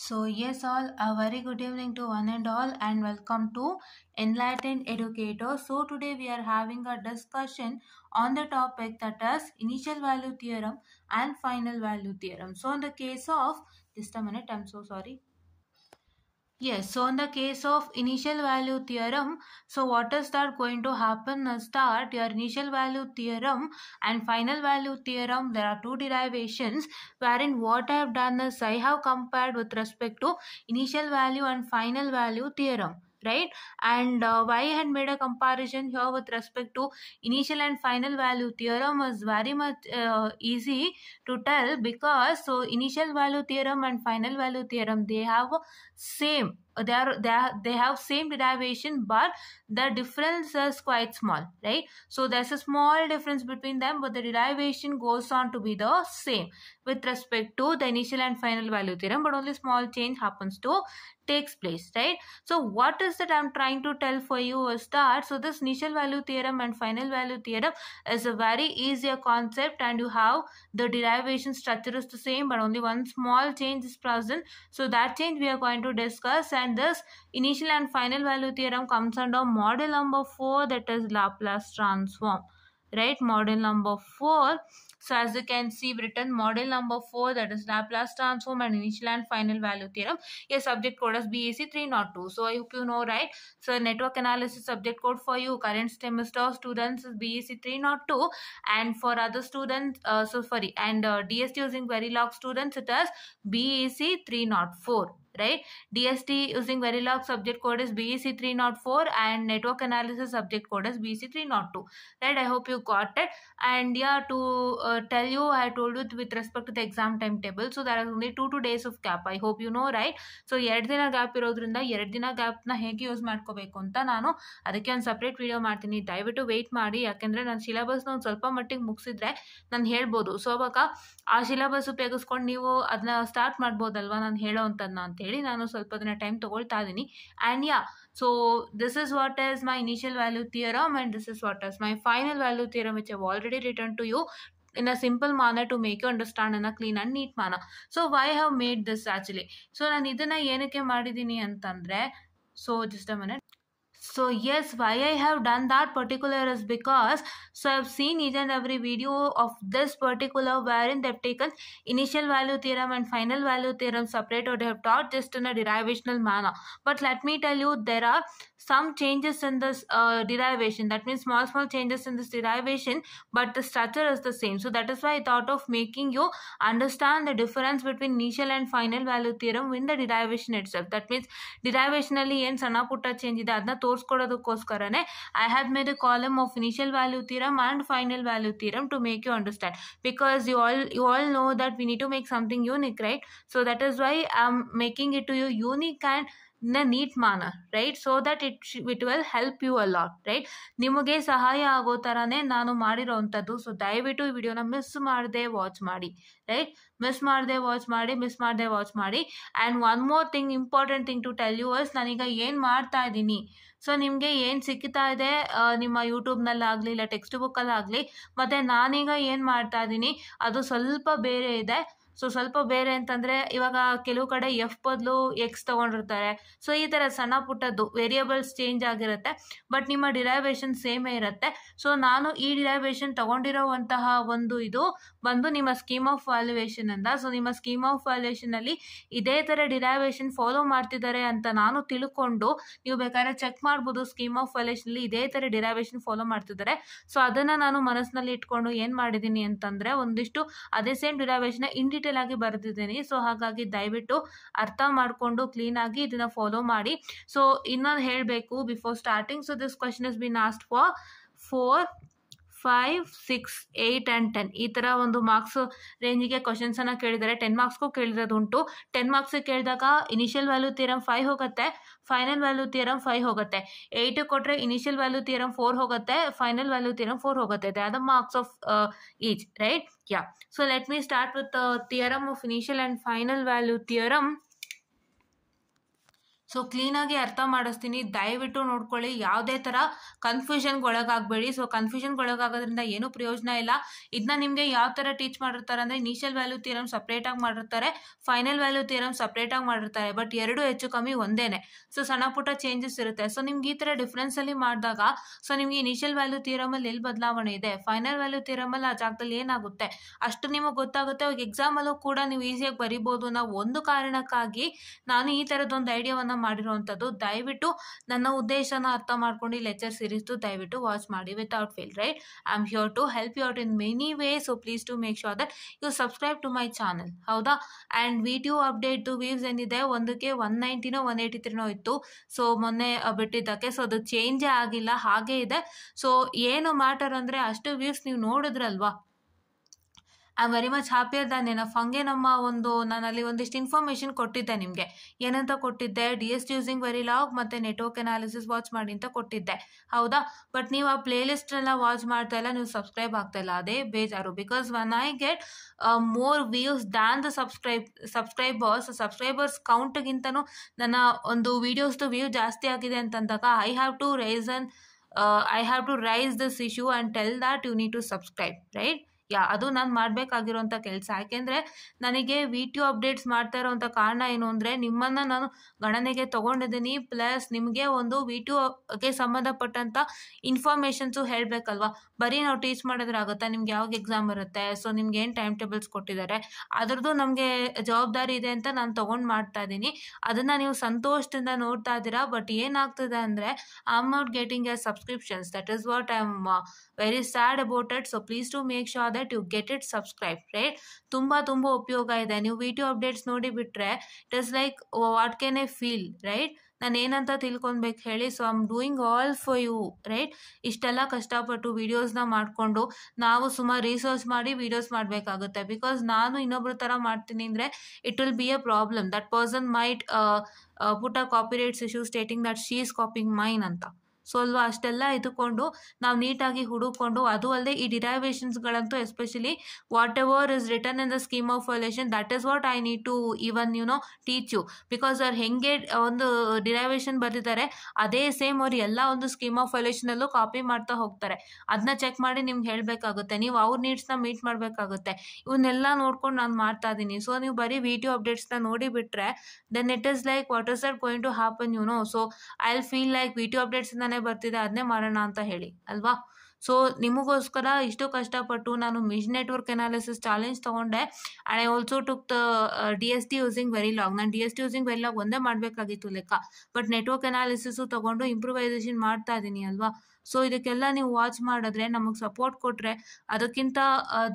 So yes all, a very good evening to one and all and welcome to Enlightened Educator. So today we are having a discussion on the topic that is initial value theorem and final value theorem. So in the case of, just a minute, I'm so sorry. Yes, so in the case of initial value theorem, so what is that going to happen is that your initial value theorem and final value theorem, there are two derivations wherein what I have done is I have compared with respect to initial value and final value theorem. Right, and why I had made a comparison here with respect to initial and final value theorem is very much easy to tell, because so initial value theorem and final value theorem, they have same, they have same derivation, but the difference is quite small, right? So there's a small difference between them, but the derivation goes on to be the same with respect to the initial and final value theorem, but only small change happens to takes place, right? So what is that I'm trying to tell for you is that, so this initial value theorem and final value theorem is a very easier concept, and you have the derivation structure is the same, but only one small change is present. So that change we are going to discuss, and this initial and final value theorem comes under model number 4, that is Laplace transform, right? Model number 4. So as you can see written model number 4, that is Laplace transform and initial and final value theorem. Yes, subject code is BAC 302. So I hope you know, right? So network analysis subject code for you current semester students is BAC 302, and for other students DST using Verilog students it is BAC 304. Right, DST using Verilog subject code is BAC 304 and network analysis subject code is BAC 302. Right, I hope you got it. And yeah, to tell you, I told you with respect to the exam timetable, so there are only 2 days of gap. I hope you know, right? So 2 ದಿನ gap ಇರೋದ್ರಿಂದ 2 ದಿನ ಗ್ಯಾಪ್ನ ಹೇಗೆ use ಮಾಡ್ಕೋಬೇಕು ಅಂತ ನಾನು ಅದಕ್ಕೆ ಒಂದು separate video ಮಾಡ್ತೀನಿ. ದಯವಿಟ್ಟು ವೆಯ್ಟ್ ಮಾಡಿ, ಯಾಕೆಂದರೆ ನಾನು ಸಿಲೆಬಸ್ನ ಒಂದು ಸ್ವಲ್ಪ ಮಟ್ಟಿಗೆ ಮುಗಿಸಿದ್ರೆ ನಾನು ಹೇಳ್ಬೋದು. ಸೊ ಅವಾಗ ಆ ಸಿಲೆಬಸ್ ಉಪಯೋಗಿಸ್ಕೊಂಡು ನೀವು ಅದನ್ನ ಸ್ಟಾರ್ಟ್ ಮಾಡ್ಬೋದಲ್ವಾ ನಾನು ಹೇಳೋ ಅಂಥದ್ದನ್ನ ಅಂತೇಳಿ ನಾನು ಸ್ವಲ್ಪ ದಿನ ಟೈಮ್ ತೊಗೊಳ್ತಾ ಇದ್ದೀನಿ. And yeah, so this is what is my initial value theorem and this is what is my final value theorem, which I've already written to you in a simple manner to make you understand in a clean and neat manner. So why I have made this actually? So ನಾನು ಇದನ್ನ ಏನಕ್ಕೆ ಮಾಡಿದ್ದೀನಿ ಅಂತಂದ್ರೆ, so just a minute. So yes, why I have done that particular is because, so I've seen each and every video of this particular wherein they've taken initial value theorem and final value theorem separate, or they have taught just in a derivational manner. But let me tell you, there are some changes in this derivation. That means small changes in this derivation, but the structure is the same. So that is why I thought of making you understand the difference between initial and final value theorem in the derivation itself. That means derivation ಅಲ್ಲಿ ಏನು ಸಣ್ಣ ಪುಟ್ಟ change ಇದೆ ಅದನ್ನ ತೋರಿಸ್ಕೊಡೋದಕ್ಕೋಸ್ಕರನೇ I had made a column of initial value theorem and final value theorem to make you understand, because you all know that we need to make something unique, right? So that is why I'm making it to you unique and in a neat manner, right? So that it will help you a lot, right? ನಿಮಗೆ ಸಹಾಯ ಆಗೋ ಥರನೇ ನಾನು ಮಾಡಿರೋ ಅಂಥದ್ದು. So ದಯವಿಟ್ಟು ಈ ವಿಡಿಯೋನ ಮಿಸ್ ಮಾಡದೆ ವಾಚ್ ಮಾಡಿ, ರೈಟ್? ಮಿಸ್ ಮಾಡದೆ ವಾಚ್ ಮಾಡಿ. And one more thing, important thing to tell you is, ನಾನೀಗ ಏನು ಮಾಡ್ತಾ ಇದ್ದೀನಿ, ಸೊ ನಿಮಗೆ ಏನು ಸಿಗ್ತಾ ಇದೆ ನಿಮ್ಮ ಯೂಟ್ಯೂಬ್ನಲ್ಲಾಗಲಿ ಇಲ್ಲ ಟೆಕ್ಸ್ಟ್ ಬುಕ್ಕಲ್ಲಾಗಲಿ, ಮತ್ತು ನಾನೀಗ ಏನು ಮಾಡ್ತಾ ಇದ್ದೀನಿ ಅದು ಸ್ವಲ್ಪ ಬೇರೆ ಇದೆ. ಸೊ ಸ್ವಲ್ಪ ಬೇರೆ ಅಂತಂದರೆ, ಇವಾಗ ಕೆಲವು ಕಡೆ ಎಫ್ ಬದಲು ಎಕ್ಸ್ ತೊಗೊಂಡಿರ್ತಾರೆ. ಸೊ ಈ ಥರ ಸಣ್ಣ ಪುಟ್ಟದ್ದು ವೇರಿಯಬಲ್ಸ್ ಚೇಂಜ್ ಆಗಿರುತ್ತೆ, ಬಟ್ ನಿಮ್ಮ ಡಿರೈವೇಷನ್ ಸೇಮೇ ಇರುತ್ತೆ. ಸೊ ನಾನು ಈ ಡಿರೈವೇಷನ್ ತೊಗೊಂಡಿರೋವಂತಹ ಒಂದು ಇದು ಬಂದು ನಿಮ್ಮ ಸ್ಕೀಮ್ ಆಫ್ ವ್ಯಾಲ್ಯೂಯೇಷನ್ ಅಂತ. ಸೊ ನಿಮ್ಮ ಸ್ಕೀಮ್ ಆಫ್ ವ್ಯಾಲ್ಯೂಯೇಷನಲ್ಲಿ ಇದೇ ಥರ ಡಿರೈವೇಷನ್ ಫಾಲೋ ಮಾಡ್ತಿದ್ದಾರೆ ಅಂತ ನಾನು ತಿಳ್ಕೊಂಡು, ನೀವು ಬೇಕಾದ್ರೆ ಚೆಕ್ ಮಾಡ್ಬೋದು, ಸ್ಕೀಮ್ ಆಫ್ ವ್ಯಾಲ್ಯೂಯೇಷನಲ್ಲಿ ಇದೇ ಥರ ಡಿರೈವೇಷನ್ ಫಾಲೋ ಮಾಡ್ತಿದ್ದಾರೆ. ಸೊ ಅದನ್ನು ನಾನು ಮನಸ್ಸಿನಲ್ಲಿ ಇಟ್ಕೊಂಡು ಏನು ಮಾಡಿದ್ದೀನಿ ಅಂತಂದರೆ, ಒಂದಿಷ್ಟು ಅದೇ ಸೇಮ್ ಡಿರೈವೇಷನ್ ಇನ್ ಆಗಿ ಬರೆದಿದ್ದೀನಿ. ಸೊ ಹಾಗಾಗಿ ದಯವಿಟ್ಟು ಅರ್ಥ ಮಾಡಿಕೊಂಡು ಕ್ಲೀನಾಗಿ ಇದನ್ನ ಫಾಲೋ ಮಾಡಿ. ಸೊ ಇನ್ನೊಂದು ಹೇಳಬೇಕು before starting, so this question is been asked for 4, 5, 6, 8 and 10 ಈ ಥರ ಒಂದು ಮಾರ್ಕ್ಸ್ ರೇಂಜಿಗೆ ಕ್ವಶನ್ಸನ್ನು ಕೇಳಿದ್ದಾರೆ. 10 ಮಾರ್ಕ್ಸ್ಗೂ ಕೇಳಿರೋದುಂಟು. 10 ಮಾರ್ಕ್ಸ್ ಕೇಳಿದಾಗ ಇನಿಷಿಯಲ್ ವ್ಯಾಲ್ಯೂ ಥಿಯರಮ್ 5 ಹೋಗುತ್ತೆ, ಫೈನಲ್ ವ್ಯಾಲ್ಯೂ ಥಿಯರಮ್ 5 ಹೋಗುತ್ತೆ. 8 ಕೊಟ್ಟರೆ ಇನಿಷಿಯಲ್ ವ್ಯಾಲ್ಯೂ ಥಿಯರಮ್ 4 ಹೋಗುತ್ತೆ, ಫೈನಲ್ ವ್ಯಾಲ್ಯೂ ಥಿಯರಮ್ 4 ಹೋಗುತ್ತೆ. They are the marks of each, right? Yeah, so let me start with theorem of initial and final value theorem. So so ಕ್ಲೀನಾಗಿ ಅರ್ಥ ಮಾಡಿಸ್ತೀನಿ, ದಯವಿಟ್ಟು ನೋಡ್ಕೊಳ್ಳಿ, ಯಾವುದೇ ಥರ ಕನ್ಫ್ಯೂಷನ್ಗೆ ಒಳಗಾಗಬೇಡಿ. ಸೊ ಕನ್ಫ್ಯೂಷನ್ಗೆ ಒಳಗಾಗೋದ್ರಿಂದ ಏನೂ ಪ್ರಯೋಜನ ಇಲ್ಲ. ಇದನ್ನ ನಿಮಗೆ ಯಾವ ಥರ ಟೀಚ್ ಮಾಡಿರ್ತಾರೆ ಅಂದರೆ, ಇನಿಷಿಯಲ್ ವ್ಯಾಲ್ಯೂ ಥಿಯರಮ್ ಸಪ್ರೇಟಾಗಿ ಮಾಡಿರ್ತಾರೆ, ಫೈನಲ್ ವ್ಯಾಲ್ಯೂ ಥಿಯರಮ್ ಸಪ್ರೇಟಾಗಿ ಮಾಡಿರ್ತಾರೆ. ಬಟ್ ಎರಡು ಹೆಚ್ಚು ಕಮ್ಮಿ ಒಂದೇನೆ. ಸೊ ಸಣ್ಣ ಪುಟ್ಟ ಚೇಂಜಸ್ ಇರುತ್ತೆ. ಸೊ ನಿಮ್ಗೆ ಈ ಥರ ಡಿಫ್ರೆನ್ಸಲ್ಲಿ ಮಾಡಿದಾಗ ಸೊ ನಿಮಗೆ ಇನಿಷಿಯಲ್ ವ್ಯಾಲ್ಯೂ ಥಿಯರಮಲ್ಲಿ ಎಲ್ಲಿ ಬದಲಾವಣೆ ಇದೆ, ಫೈನಲ್ ವ್ಯಾಲ್ಯೂ ಥಿಯರಮಲ್ಲಿ ಆ ಜಾಗದಲ್ಲಿ ಏನಾಗುತ್ತೆ ಅಷ್ಟು ನಿಮಗೆ ಗೊತ್ತಾಗುತ್ತೆ. ಅವಾಗ ಎಕ್ಸಾಮಲ್ಲೂ ಕೂಡ ನೀವು ಈಸಿಯಾಗಿ ಬರಿಬೋದು ಅನ್ನೋ ಒಂದು ಕಾರಣಕ್ಕಾಗಿ ನಾನು ಈ ಥರದೊಂದು ಐಡಿಯಾವನ್ನು ಮಾಡಿರುವಂಥದ್ದು. ದಯವಿಟ್ಟು ನನ್ನ ಉದ್ದೇಶನ ಅರ್ಥ ಮಾಡ್ಕೊಂಡು ಈ ಲೆಕ್ಚರ್ ಸೀರೀಸ್ದು ದಯವಿಟ್ಟು ವಾಚ್ ಮಾಡಿ without fail. Right, I am here to help you out in many way. So please to make sure that you subscribe to my channel. ಹೌದಾ? ಆ್ಯಂಡ್ ವಿಡಿಯೋ ಅಪ್ಡೇಟ್ದು ವ್ಯೂಸ್ ಏನಿದೆ ಒಂದಕ್ಕೆ 190ನೋ 183ನೋ ಇತ್ತು. ಸೊ ಮೊನ್ನೆ ಬಿಟ್ಟಿದ್ದಕ್ಕೆ ಸೊ ಅದು ಚೇಂಜೇ ಆಗಿಲ್ಲ, ಹಾಗೇ ಇದೆ. ಸೊ ಏನು ಮ್ಯಾಟರ್ ಅಂದರೆ ಅಷ್ಟು ವ್ಯೂಸ್ ನೀವು ನೋಡಿದ್ರಲ್ವಾ, I am very much happier than enough. ಹಂಗೆ ನಾನಲ್ಲಿ ಒಂದಿಷ್ಟು ಇನ್ಫಾರ್ಮೇಷನ್ ಕೊಟ್ಟಿದ್ದೆ ನಿಮಗೆ. ಏನಂತ ಕೊಟ್ಟಿದ್ದೆ? DST ಯೂಸಿಂಗ್ ವೆರಿಲಾಗ್ ಮತ್ತು ನೆಟ್ವರ್ಕ್ ಅನಾಲಿಸಿಸ್ ವಾಚ್ ಮಾಡಿ ಅಂತ ಕೊಟ್ಟಿದ್ದೆ. ಹೌದಾ? ಬಟ್ ನೀವು ಆ ಪ್ಲೇಲಿಸ್ಟೆಲ್ಲ ವಾಚ್ ಮಾಡ್ತಾ ಇಲ್ಲ, ನೀವು ಸಬ್ಸ್ಕ್ರೈಬ್ ಆಗ್ತಾ ಇಲ್ಲ. ಅದೇ ಬೇಜಾರು. Because when I get more views than the subscribers ಕೌಂಟ್ಗಿಂತನೂ ನನ್ನ ಒಂದು ವೀಡಿಯೋಸ್ದು ವ್ಯೂ ಜಾಸ್ತಿ ಆಗಿದೆ ಅಂತಂದಾಗ I have to raise this issue and tell that you need to subscribe. Right? ಅದು ನಾನು ಮಾಡಬೇಕಾಗಿರೋಂಥ ಕೆಲಸ. ಯಾಕೆಂದರೆ ನನಗೆ ವಿಡಿಯೋ ಅಪ್ಡೇಟ್ಸ್ ಮಾಡ್ತಾ ಇರೋವಂಥ ಕಾರಣ ಏನು ಅಂದರೆ, ನಿಮ್ಮನ್ನು ನಾನು ಗಣನೆಗೆ ತೊಗೊಂಡಿದ್ದೀನಿ, ಪ್ಲಸ್ ನಿಮಗೆ ಒಂದು ವಿಡಿಯೋಗೆ ಸಂಬಂಧಪಟ್ಟಂಥ ಇನ್ಫಾರ್ಮೇಷನ್ಸು ಹೇಳಬೇಕಲ್ವ. ಬರೀ ನಾವು ಟೀಚ್ ಮಾಡಿದ್ರೆ ಆಗುತ್ತಾ? ನಿಮ್ಗೆ ಯಾವಾಗ ಎಕ್ಸಾಮ್ ಬರುತ್ತೆ, ಸೊ ನಿಮ್ಗೆ ಏನು ಟೈಮ್ ಟೇಬಲ್ಸ್ ಕೊಟ್ಟಿದ್ದಾರೆ, ಅದರದ್ದು ನಮಗೆ ಜವಾಬ್ದಾರಿ ಇದೆ ಅಂತ ನಾನು ತೊಗೊಂಡು ಮಾಡ್ತಾ ಇದ್ದೀನಿ. ಅದನ್ನು ನೀವು ಸಂತೋಷದಿಂದ ನೋಡ್ತಾ ಇದ್ದೀರಾ. ಬಟ್ ಏನಾಗ್ತದೆ ಅಂದರೆ, I am not getting a subscriptions. That is what I am very sad about it. So please to make sure that you get it subscribe. Right? ತುಂಬ ಉಪಯೋಗ ಇದೆ. ನೀವು ವಿಡಿಯೋ ಅಪ್ಡೇಟ್ಸ್ ನೋಡಿ ಬಿಟ್ಟರೆ it is like what can I feel. Right? ನಾನು ಏನಂತ ತಿಳ್ಕೊಬೇಕು ಹೇಳಿ? So I am doing all for you. Right? ಇಷ್ಟೆಲ್ಲ ಕಷ್ಟಪಟ್ಟು ವೀಡಿಯೋಸ್ನ ಮಾಡಿಕೊಂಡು ನಾವು ಸುಮಾರು ರಿಸರ್ಚ್ ಮಾಡಿ ವೀಡಿಯೋಸ್ ಮಾಡಬೇಕಾಗುತ್ತೆ. ಬಿಕಾಸ್ ನಾನು ಇನ್ನೊಬ್ಬರ ಥರ ಮಾಡ್ತೀನಿ ಅಂದರೆ it will be a problem. That person might put a copyrights issue stating that she is copying mine ಅಂತ. ಸೊ ಅಲ್ವಾ, ಅಷ್ಟೆಲ್ಲ ಇದ್ಕೊಂಡು ನಾವು ನೀಟಾಗಿ ಹುಡುಕೊಂಡು, ಅದು ಅಲ್ಲದೆ ಈ ಡಿರೈವೇಷನ್ಸ್ಗಳಂತೂ especially whatever is return in the scheme of violation, that is what I need to even teach you. Because ಅವ್ರು ಹೆಂಗೆ ಒಂದು ಡಿರೈವೇಷನ್ ಬರೆದಿದ್ದಾರೆ ಅದೇ ಸೇಮ್ ಅವ್ರು ಎಲ್ಲ ಒಂದು ಸ್ಕೀಮ್ ಆಫ್ ವೈಲೇಷನಲ್ಲೂ ಕಾಪಿ ಮಾಡ್ತಾ ಹೋಗ್ತಾರೆ. ಅದನ್ನ ಚೆಕ್ ಮಾಡಿ ನಿಮ್ಗೆ ಹೇಳಬೇಕಾಗುತ್ತೆ. ನೀವು ಅವ್ರ ನೀಡ್ಸ್ನ ಮೀಟ್ ಮಾಡಬೇಕಾಗುತ್ತೆ. ಇವನ್ನೆಲ್ಲ ನೋಡ್ಕೊಂಡು ನಾನು ಮಾಡ್ತಾ ಇದ್ದೀನಿ. ಸೊ ನೀವು ಬರೀ ವಿಡಿಯೋ ಅಪ್ಡೇಟ್ಸ್ನ ನೋಡಿ ಬಿಟ್ಟರೆ then it is like what is that going to happen. So I will feel like video updates ಬರ್ತಿದೆ, ಅದನ್ನೇ ಮಾಡೋಣ ಅಂತ ಹೇಳಿ ಅಲ್ವಾ. ಸೊ ನಿಮಗೋಸ್ಕರ ಇಷ್ಟು ಕಷ್ಟಪಟ್ಟು ನಾನು ಮಿಡ್ ನೆಟ್ವರ್ಕ್ ಅನಾಲಿಸಿಸ್ ಚಾಲೆಂಜ್ ತೊಗೊಂಡೆ. And I also took the DST using Verilog. ನಾನು DST ಯೂಸಿಂಗ್ ವೆರಿಲಾಗ್ ಒಂದೇ ಮಾಡಬೇಕಾಗಿತ್ತು ಲೆಕ್ಕ, ಬಟ್ ನೆಟ್ವರ್ಕ್ ಅನಾಲಿಸಿಸು ತೊಗೊಂಡು ಇಂಪ್ರೂವೈಸೇಷನ್ ಮಾಡ್ತಾ ಇದ್ದೀನಿ ಅಲ್ವಾ. ಸೊ ಇದಕ್ಕೆಲ್ಲ ನೀವು ವಾಚ್ ಮಾಡಿದ್ರೆ, ನಮಗೆ ಸಪೋರ್ಟ್ ಕೊಟ್ಟರೆ ಅದಕ್ಕಿಂತ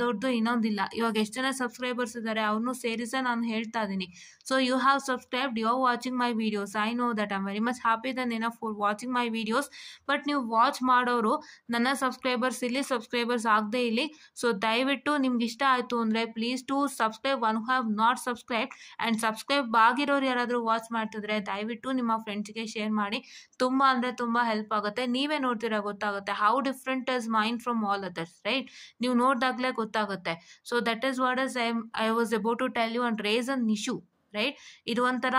ದೊಡ್ಡದು ಇನ್ನೊಂದಿಲ್ಲ. ಇವಾಗ ಎಷ್ಟು ಜನ ಸಬ್ಸ್ಕ್ರೈಬರ್ಸ್ ಇದ್ದಾರೆ ಅವ್ರನ್ನೂ ಸೇರಿಸೇ ನಾನು ಹೇಳ್ತಾ ಇದ್ದೀನಿ. So you have subscribed, you are watching my videos. I know that I am very much happy than enough for watching my videos. But ನೀವು ವಾಚ್ ಮಾಡೋರು ನನ್ನ ಸಬ್ಸ್ಕ್ರೈಬರ್ಸ್ ಇಲ್ಲಿ, ಸಬ್ಸ್ಕ್ರೈಬರ್ಸ್ ಆಗದೆ ಇಲ್ಲಿ. ಸೊ ದಯವಿಟ್ಟು ನಿಮ್ಗೆ ಇಷ್ಟ ಆಯಿತು ಅಂದರೆ please to subscribe one who have not subscribe. And subscribe ಆಗಿರೋರು ಯಾರಾದರೂ ವಾಚ್ ಮಾಡ್ತಿದ್ರೆ ದಯವಿಟ್ಟು ನಿಮ್ಮ ಫ್ರೆಂಡ್ಸ್ಗೆ ಶೇರ್ ಮಾಡಿ. ತುಂಬ ಅಂದರೆ ತುಂಬ ಹೆಲ್ಪ್ ಆಗುತ್ತೆ. ನೀವೇ ನೋಡ್ತೀರಾ ಗೊತ್ತಾಗುತ್ತೆ how different is mind from all others. Right? ನೀವು ನೋಡಿದಾಗಲೇ ಗೊತ್ತಾಗುತ್ತೆ. So that is what is I was about to tell you and raise an issue. Right? ಇದು ಒಂಥರ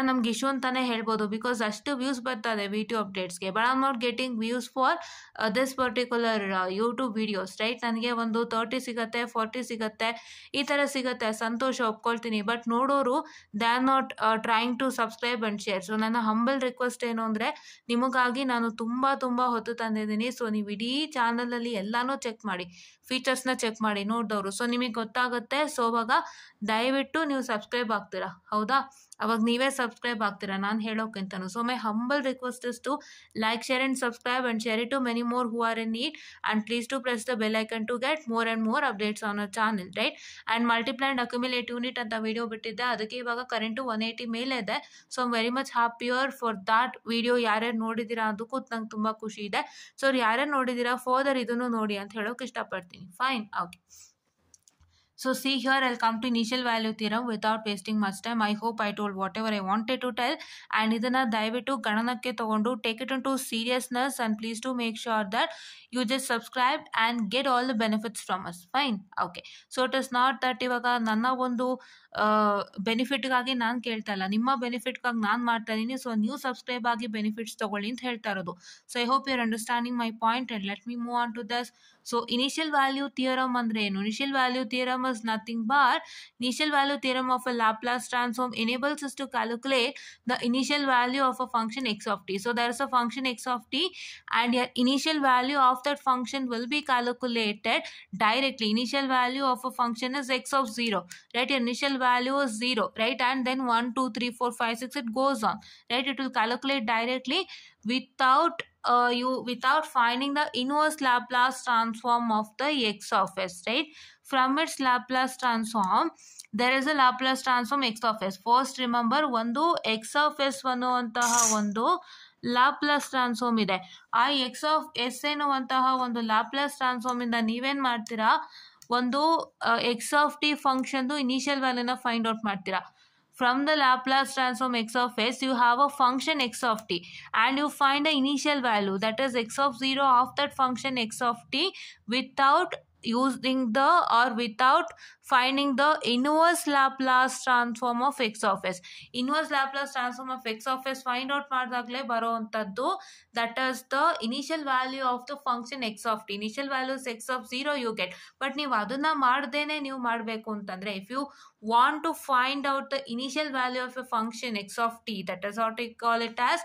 ನಮಗೆ ಇಶ್ಯೂ ಅಂತಾನೆ ಹೇಳ್ಬೋದು. ಬಿಕಾಸ್ ಅಷ್ಟು ವ್ಯೂಸ್ ಬರ್ತಾ ಇದೆ ವಿಡಿಯೋ ಅಪ್ಡೇಟ್ಸ್ಗೆ, but I am not getting views for this particular YouTube videos. Right? ನನಗೆ ಒಂದು 30 ಸಿಗುತ್ತೆ, 40 ಸಿಗುತ್ತೆ, ಈ ಥರ ಸಿಗುತ್ತೆ. ಸಂತೋಷ, ಒಪ್ಕೊಳ್ತೀನಿ. ಬಟ್ ನೋಡೋರು they are not trying to subscribe and share. So ನನ್ನ ಹಂಬಲ್ ರಿಕ್ವೆಸ್ಟ್ ಏನು ಅಂದರೆ, ನಿಮಗಾಗಿ ನಾನು ತುಂಬ ಹೊತ್ತು ತಂದಿದ್ದೀನಿ. ಸೊ ನೀವು ಇಡೀ ಚಾನಲಲ್ಲಿ ಎಲ್ಲನೂ ಚೆಕ್ ಮಾಡಿ, ಫೀಚರ್ಸ್ನ ಚೆಕ್ ಮಾಡಿ ನೋಡಿದವರು. ಸೊ ನಿಮಗೆ ಗೊತ್ತಾಗುತ್ತೆ. ಸೊ ಅವಾಗ ದಯವಿಟ್ಟು ನೀವು ಸಬ್ಸ್ಕ್ರೈಬ್ ಆಗ್ತೀರಾ. ಹೌದಾ? ಅವಾಗ ನೀವೇ ಸಬ್ಸ್ಕ್ರೈಬ್ ಆಗ್ತೀರಾ ನಾನು ಹೇಳೋಕ್ಕಿಂತನೂ. So my humble request is to like, share and subscribe and share it to many more who are in need. And please to press the bell icon to get more and more updates on our channel. Right? And multiply and accumulate unit ಅಂತ video ಬಿಟ್ಟಿದ್ದೆ, ಅದಕ್ಕೆ ಇವಾಗ current 180 ಮೇಲೆ ಇದೆ. So I am very much happier for that video. ಯಾರ್ಯಾರು ನೋಡಿದ್ದೀರಾ ಅದಕ್ಕೂ ನಂಗೆ ತುಂಬ ಖುಷಿ ಇದೆ. ಸೊ ಯಾರ್ಯಾರು ನೋಡಿದ್ದೀರಾ ಫರ್ದರ್ ಇದನ್ನು ನೋಡಿ ಅಂತ ಹೇಳೋಕೆ ಇಷ್ಟಪಡ್ತೀನಿ. Fine, okay. So see here, I'll come to initial value theorem without wasting much time. I hope I told whatever I wanted to tell. And ಇದನ್ನ ದಯವಿಟ್ಟು ಗಣನಕ್ಕೆ ತಗೊಂಡು take it into seriousness, and please do make sure that you just subscribe and get all the benefits from us. Fine. Okay. So it is not that ಇವಾಗ ನನ್ನ ಒಂದು ಬೆನಿಫಿಟ್ಗಾಗಿ ನಾನು ಕೇಳ್ತಾ ಇಲ್ಲ, ನಿಮ್ಮ ಬೆನಿಫಿಟ್ಗಾಗಿ ನಾನು ಮಾಡ್ತಾ ಇದ್ದೀನಿ. ಸೊ ನೀವು ಸಬ್ಸ್ಕ್ರೈಬ್ ಆಗಿ ಬೆನಿಫಿಟ್ಸ್ ತಗೊಳ್ಳಿ ಅಂತ ಹೇಳ್ತಾ ಇರೋದು. So I hope you are understanding my point, and let me move on to this. So initial value theorem ಅಂದ್ರೆ ಏನು? Initial value theorem is nothing but initial value theorem of a Laplace transform enables us to calculate the initial value of a function x of t. So there is a function x of t, and your initial value of that function will be calculated directly. Initial value of a function is x of 0, right? Your initial value is 0, right? And then 1 2 3 4 5 6 it goes on, right? It will calculate directly without finding the inverse Laplace transform of the x of s, right? From its Laplace transform, there is a Laplace transform x of s. First remember, ಒಂದು x of s ಅನ್ನುವಂತಹ ಒಂದು Laplace transform ಇದೆ. ಆ X of S ಎನ್ನುವಂತಹ ಒಂದು Laplace transform ಇಂದ ನೀವೇನ್ ಮಾಡ್ತೀರಾ, ಒಂದು ಎಕ್ಸ್ ಆಫ್ ಟಿ ಫಂಕ್ಷನ್ದು ಇನಿಷಿಯಲ್ ವ್ಯಾಲ್ಯೂನ ಫೈಂಡ್ ಔಟ್ ಮಾಡ್ತೀರಾ. From the Laplace transform x of s, you have a function x of t, and you find the initial value, that is x of 0 of that function x of t, without finding the inverse Laplace transform of x of s. Inverse Laplace transform of x of s find out ಮಾಡಿದಾಗಲೇ ಬರುವಂತದ್ದು, that is the initial value of the function x of t. Initial value is x of 0 you get. But ನೀವು ಅದನ್ನ ಮಾಡ್ದೇನೆ ನೀವು ಮಾಡಬೇಕು ಅಂತಂದ್ರೆ, if you want to find out the initial value of a function x of t, that is what we call it as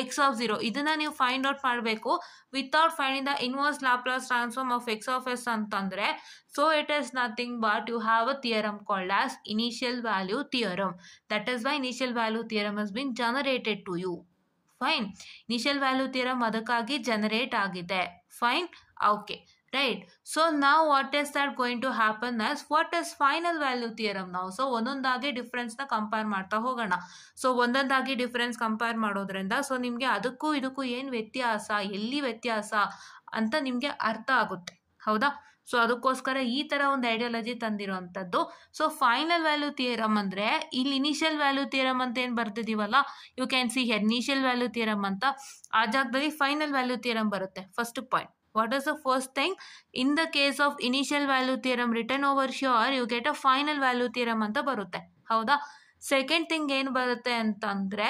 x of 0, ಇದನ್ನ ನೀವು find out ಮಾಡಬೇಕು without finding the inverse Laplace transform of x of s ಅಂತಂದ್ರೆ, so it is nothing but you have a theorem called as initial value theorem. That is why initial value theorem has been generated to you. Fine. Initial value theorem ಅದಕ್ಕಾಗಿ generate ಆಗಿದೆ. Fine. Okay. Right. So now what is that going to happen as, what is final value theorem now? So ಒಂದೊಂದಾಗಿ difference ನ compare ಮಾಡ್ತಾ ಹೋಗೋಣ. So ಒಂದೊಂದಾಗಿ difference compare ಮಾಡೋದ್ರಿಂದ so ನಿಮ್ಗೆ ಅದಕ್ಕೂ ಇದಕ್ಕೂ ಏನ್ ವ್ಯತ್ಯಾಸ, ಎಲ್ಲಿ ವ್ಯತ್ಯಾಸ ಅಂತ ನಿಮ್ಗೆ ಅರ್ಥ ಆಗುತ್ತೆ. ಹೌದಾ? ಸೊ ಅದಕ್ಕೋಸ್ಕರ ಈ ತರ ಒಂದು ಐಡಿಯಾಲಜಿ ತಂದಿರುವಂತದ್ದು. ಸೊ ಫೈನಲ್ ವ್ಯಾಲ್ಯೂ ಥಿಯರಮ್ ಅಂದ್ರೆ, ಇಲ್ಲಿ ಇನಿಷಿಯಲ್ ವ್ಯಾಲ್ಯೂ ಥಿಯರಮ್ ಅಂತ ಏನ್ ಬರ್ತಿದೀವಲ್ಲ, you can see here initial value theorem ಅಂತ, ಆ ಜಾಗದಲ್ಲಿ ಫೈನಲ್ ವ್ಯಾಲ್ಯೂ ಥಿಯರಮ್ ಬರುತ್ತೆ. First point, what is the first thing? In the case of initial value theorem written over here, you get a final value theorem ಅಂತ ಬರುತ್ತೆ. ಹೌದಾ? Second thing ಏನು ಬರುತ್ತೆ ಅಂತಂದ್ರೆ,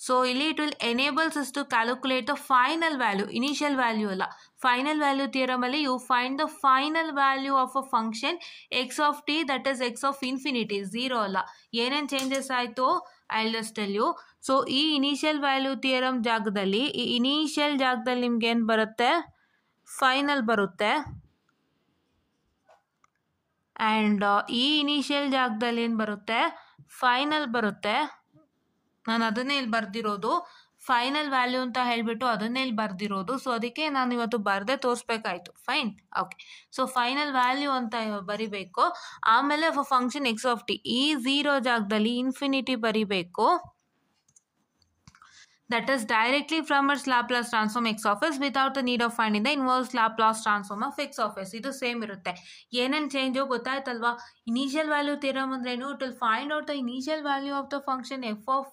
ಸೊ ಇಲ್ಲಿ it will enables us to calculate the final value, initial value ಅಲ್ಲ. Final value theorem ಅಲ್ಲಿ you find the final value of a function x of t, that is x of infinity, 0 ಅಲ್ಲ. ಏನೇನು changes ಆಯಿತು I will just tell you. So ಈ initial value theorem ಜಾಗದಲ್ಲಿ, ಈ initial ಜಾಗದಲ್ಲಿ ನಿಮ್ಗೆ ಏನು ಬರುತ್ತೆ, ಫೈನಲ್ ಬರುತ್ತೆ. ಆ್ಯಂಡ್ ಈ ಇನಿಷಿಯಲ್ ಜಾಗದಲ್ಲಿ ಏನು ಬರುತ್ತೆ, ಫೈನಲ್ ಬರುತ್ತೆ. ನಾನು ಅದನ್ನೇ ಇಲ್ಲಿ ಬರ್ದಿರೋದು, ಫೈನಲ್ ವ್ಯಾಲ್ಯೂ ಅಂತ ಹೇಳ್ಬಿಟ್ಟು ಅದನ್ನೇ ಇಲ್ಲಿ ಬರ್ದಿರೋದು. ಸೊ ಅದಕ್ಕೆ ನಾನು ಇವತ್ತು ಬರ್ದೆ ತೋರಿಸ್ಬೇಕಾಯ್ತು. Fine. Okay. So final value ಅಂತ ಬರಿಬೇಕು. ಆಮೇಲೆ ಫಂಕ್ಷನ್ ಎಕ್ಸ್ ಆಫ್ ಟಿ, ಈ 0 ಜಾಗದಲ್ಲಿ ಇನ್ಫಿನಿಟಿ ಬರಿಬೇಕು. That is directly from its Laplace transform x of s without the need of finding the inverse Laplace transform of x of s. ಇದು same ಇರುತ್ತೆ. ಏನೇನು change ಗೊತ್ತಾಯ್ತಲ್ವಾ? Initial value theorem ಅಂದ್ರೇನು, it will find out the initial value of the function f of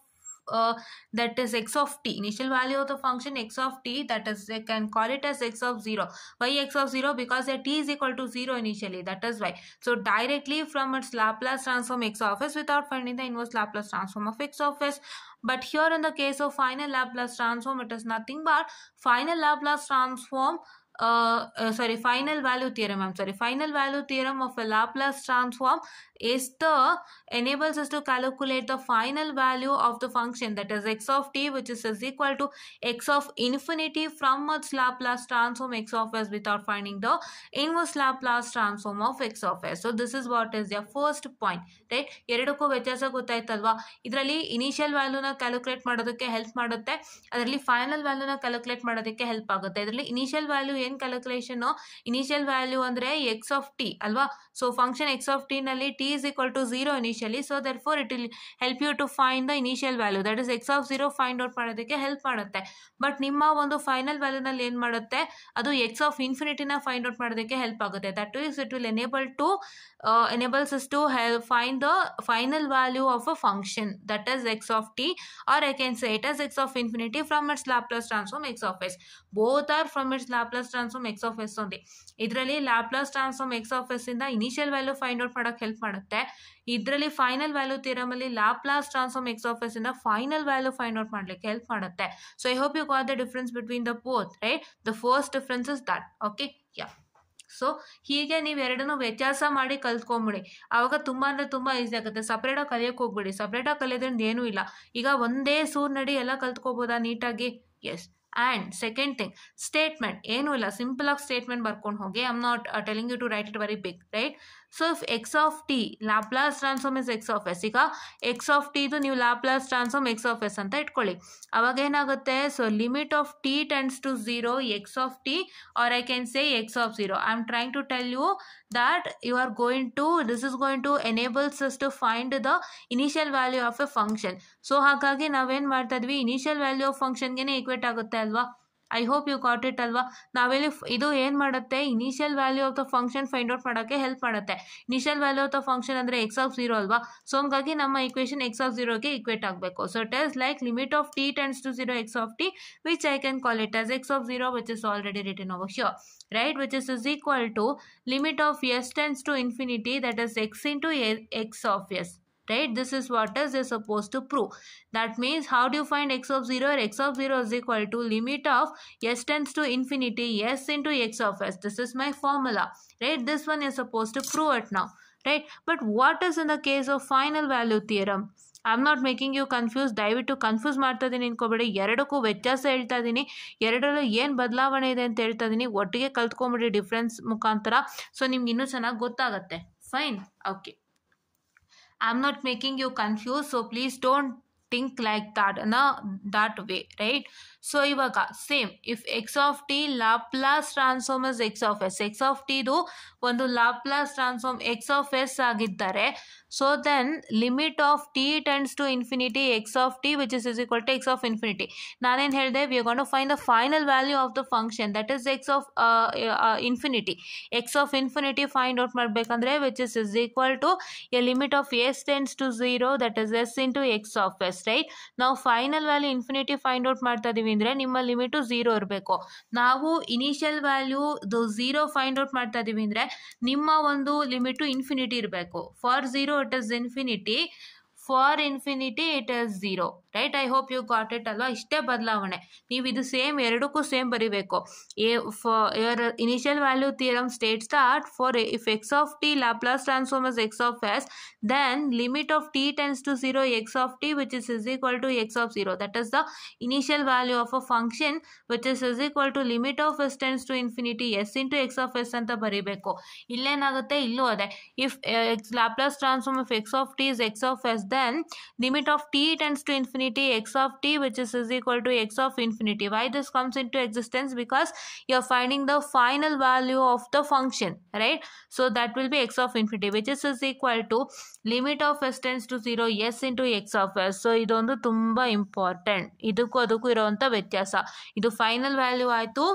that is x of t. Initial value of the function x of t, that is they can call it as x of 0. Why x of 0? Because t is equal to 0 initially. That is why. So directly from its Laplace transform x of s without finding the inverse Laplace transform of x of s. But here in the case of final Laplace transform, it is nothing but final Laplace transform final value theorem. Final value theorem of a Laplace transform is enables us to calculate the final value of the function, that is x of t, which is equal to x of infinity from its Laplace transform x of s without finding the inverse Laplace transform of x of s. So this is what is your first point, right? ಎರಡಕ್ಕೂ ವ್ಯತ್ಯಾಸ ಗೊತ್ತಾಯ್ತಲ್ವಾ? ಇದರಲ್ಲಿ initial ವ್ಯಾಲ್ಯೂನ calculate ಮಾಡೋದಕ್ಕೆ help ಮಾಡುತ್ತೆ, ಅದರಲ್ಲಿ final ವ್ಯಾಲ್ಯೂನ calculate ಮಾಡೋದಕ್ಕೆ help ಆಗುತ್ತೆ. ಇದರಲ್ಲಿ initial value ಏನು ಕ್ಯಾಲ್ಕುಲೇಷನ್, ಇನಿಷಿಯಲ್ ವ್ಯಾಲ್ಯೂ ಅಂದ್ರೆ ಎಕ್ಸ್ ಆಫ್ ಟಿ ಅಲ್ವಾ? So function x of t nalli t is equal to 0 initially, so therefore it will help you to find the initial value, that is x of 0 find out ಮಾಡೋದಕ್ಕೆ help ಮಾಡುತ್ತೆ. But ನಿಮ್ಮ ಒಂದು final ವ್ಯಾಲ್ಯೂನಲ್ಲಿ ಏನು ಮಾಡುತ್ತೆ, ಅದು X of ಇನ್ಫಿನಿಟಿನ find out ಮಾಡೋದಕ್ಕೆ help ಆಗುತ್ತೆ. That is it will enables us to find the final value of a function, that is x of t, or I can say it as x of infinity from its Laplace transform x of s. Both are from its Laplace transform x of s only. ಇದರಲ್ಲಿ Laplace transform x of s ಇಂದ initial value find out ಮಾಡೋಕ್ಕೆ help ಮಾಡುತ್ತೆ. ಇದರಲ್ಲಿ final value theorem ಅಲ್ಲಿ Laplace transform x of s ಇಂದ final value find out ಮಾಡ್ಲಿಕ್ಕೆ help ಮಾಡುತ್ತೆ. So I hope you got the difference between the both, right? The first difference is that. Okay, yeah. So ಹೀಗೆ ನೀವು ಎರಡನ್ನೂ ವ್ಯತ್ಯಾಸ ಮಾಡಿ ಕಲ್ತ್ಕೊಂಬಿಡಿ, ಆವಾಗ ತುಂಬ ಅಂದರೆ ತುಂಬ ಈಸಿ ಆಗುತ್ತೆ. ಸಪ್ರೇಟಾಗಿ ಕಲಿಯೋಕ್ಕೆ ಹೋಗ್ಬಿಡಿ, ಸಪ್ರೇಟಾಗಿ ಕಲಿಯೋದ್ರಿಂದ ಏನೂ ಇಲ್ಲ. ಈಗ ಒಂದೇ ಸೂರ್ ನಡಿ ಎಲ್ಲ ಕಲ್ತ್ಕೋಬೋದಾ ನೀಟಾಗಿ? Yes. And second thing, statement ಏನೂ ಇಲ್ಲ, ಸಿಂಪಲ್ ಆಗಿ ಸ್ಟೇಟ್ಮೆಂಟ್ ಬರ್ಕೊಂಡು ಹೋಗಿ. I am not telling you to write it very big, right? So if x of t Laplace transform is x of s, ಈಗ ಎಕ್ಸ್ ಆಫ್ ಟಿದು ನೀವು Laplace transform x of s ಅಂತ ಇಟ್ಕೊಳ್ಳಿ. ಅವಾಗ ಏನಾಗುತ್ತೆ, so limit of t tends to 0 x of t, or I can say x of 0. I am trying to tell you that this is going to enables us to find the initial value of a function. So ಹಾಗಾಗಿ ನಾವೇನು ಮಾಡ್ತಾ ಇದ್ವಿ, initial value of ಫಂಕ್ಷನ್ಗೆ equate ಆಗುತ್ತೆ ಅಲ್ವಾ? I hope you got it ಅಲ್ವಾ? ನಾವೆಲ್ಲಿ ಇದು ಏನು ಮಾಡುತ್ತೆ, initial value of the function find out ಮಾಡೋಕ್ಕೆ ಹೆಲ್ಪ್ ಮಾಡುತ್ತೆ. Initial value of the function ಅಂದರೆ ಎಕ್ಸ್ ಆಫ್ 0 ಅಲ್ವಾ? ಸೊ ಹಂಗಾಗಿ ನಮ್ಮ ಈಕ್ವೇಷನ್ ಎಕ್ಸ್ ಆಫ್ 0ಗೆ ಈಕ್ವೇಟ್ ಆಗಬೇಕು. So it is like limit of t tends to 0 x of t, which I can call it as x of 0, which is already written over here, right? Which is equal to limit of s tends to infinity, that is x into x of s, right? This is what is supposed to prove. That means how do you find x of 0? X of 0 is equal to limit of s tends to infinity s into x of s. This is my formula, right? This one is supposed to prove it now, right? But what is in the case of final value theorem? I am not making you confuse, ದಯವಿಟ್ಟು confuse ಮಾಡ್ತಾ ಇದ್ದೀನಿ ಅನ್ಕೋಬೇಡಿ. ಎರಡಕ್ಕೂ ವ್ಯತ್ಯಾಸ ಹೇಳ್ತಾ ಇದ್ದೀನಿ, ಎರಡರಲ್ಲೂ ಏನು ಬದಲಾವಣೆ ಇದೆ ಅಂತ ಹೇಳ್ತಾ ಇದ್ದೀನಿ. ಒಟ್ಟಿಗೆ ಕಲ್ತ್ಕೊಂಬಿಡಿ ಡಿಫ್ರೆನ್ಸ್ ಮುಖಾಂತರ, ಸೊ ನಿಮ್ಗೆ ಇನ್ನೂ ಚೆನ್ನಾಗಿ ಗೊತ್ತಾಗುತ್ತೆ. Fine, okay. I am not making you confuse, so please don't think like that in that way, right? So ivaga same, if x of t Laplace transform is x of s, x of t do ಒಂದು Laplace transform x of s ಆಗಿದ್ದರೆ, so then limit of t tends to infinity x of t, which is equal to x of infinity. ನಾನೇನು ಹೇಳಿದೆ, we are going to find the final value of the function, that is x of infinity. x of infinity find out ಮಾಡಬೇಕಂದ್ರೆ which is equal to a limit of s tends to 0, that is s into x of s, right? ನಾವು final value infinity find out ಮಾಡ್ತಾ ಇದೀವಿ ಅಂದರೆ ನಿಮ್ಮ limit 0 ಇರಬೇಕು. ನಾವು initial value 0 find out ಮಾಡ್ತಾ ಇದೀವಿ ಅಂದರೆ ನಿಮ್ಮ ಒಂದು ಲಿಮಿಟು ಇನ್ಫಿನಿಟಿ ಇರಬೇಕು. For 0 it is infinity, for infinity it is 0, right? I hope you got it ಅಲ್ವಾ? ಇಷ್ಟೇ ಬದಲಾವಣೆ. ನೀವು ಇದು ಸೇಮ್ ಎರಡಕ್ಕೂ ಸೇಮ್ ಬರೀಬೇಕು. your initial value theorem states that for if x of t Laplace transform is x of s, then limit of t tends to 0 x of t, which is equal to x of 0. That is the initial value of a function, which is equal to limit of s tends to infinity s into x of s ಅಂತ ಬರೀಬೇಕು. ಇಲ್ಲೇನಾಗುತ್ತೆ, ಇಲ್ಲೂ ಅದೇ. if Laplace transform of x of t is x of s, then limit of t tends to infinity x of t, which is equal to x of infinity. Why this comes into existence? Because you are finding the final value of the function, right? So that will be x of infinity, which is equal to limit of s tends to 0 s into x of s. So ಇದೊಂದು ತುಂಬಾ important. ಇದಕ್ಕೂ ಅದಕ್ಕೂ ಇರುವಂಥ ವ್ಯತ್ಯಾಸ. ಇದು final value ಆಯಿತು,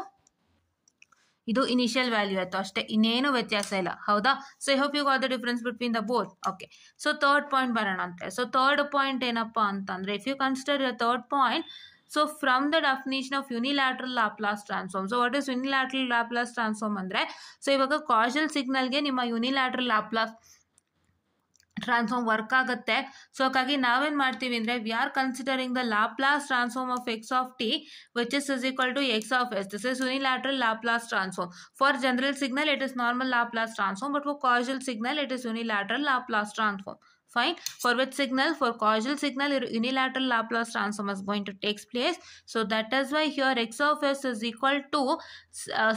ಇದು initial value ಆಯಿತು, ಅಷ್ಟೇ, ಇನ್ನೇನು ವ್ಯತ್ಯಾಸ ಇಲ್ಲ. ಹೌದಾ? So I hope you got the difference between the both. Okay, so third point ಬರೋಣ ಅಂತೆ. ಸೊ ಥರ್ಡ್ ಪಾಯಿಂಟ್ ಏನಪ್ಪ ಅಂತಂದರೆ, if you consider your third point, so from the definition of unilateral Laplace transform. So what is unilateral Laplace transform ಅಂದರೆ, so ಇವಾಗ causal ಸಿಗ್ನಲ್ಗೆ ನಿಮ್ಮ unilateral Laplace transform work ಆಗುತ್ತೆ. So ಹಾಗಾಗಿ ನಾವೇನು ಮಾಡ್ತೀವಿ ಅಂದರೆ, we are considering the Laplace transform of x of t, which is equal to x of s. This is unilateral Laplace transform. For general signal it is normal Laplace transform, but for causal signal it is unilateral Laplace transform. Fine. For which signal? For causal signal, unilateral Laplace transform is going to take place. So that is why here x of s is equal to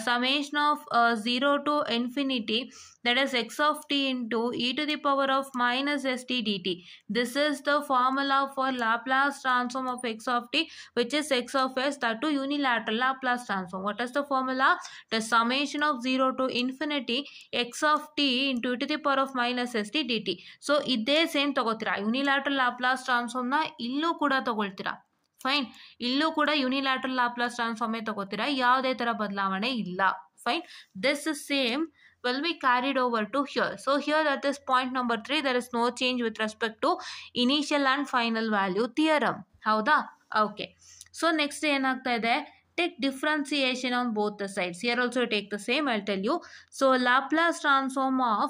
summation of 0 to infinity, that is x of t into e to the power of minus st dt. This is the formula for Laplace transform of x of t, which is x of s, that to unilateral Laplace transform. What is the formula? The summation of 0 to infinity x of t into e to the power of minus st dt. So ಇದೇ same ತಗೋತೀರಾ. Unilateral Laplace ಟ್ರಾನ್ಸ್ಫಾರ್ಮ್ನ ಇಲ್ಲೂ ಕೂಡ ತಗೊಳ್ತೀರಾ. Fine. ಇಲ್ಲೂ ಕೂಡ unilateral Laplace ಟ್ರಾನ್ಸ್ಫಾರ್ಮೇ ತಗೋತೀರಾ, ಯಾವುದೇ ತರ ಬದಲಾವಣೆ ಇಲ್ಲ. Fine. This is same will be carried over to here. So here that is point number 3, there is no change with respect to initial and final value theorem. ಹೌದಾ? Okay. So next ಏನಾಗ್ತಾ ಇದೆ? Take differentiation on both the sides. Here also take the same, I'll tell you. So Laplace transform of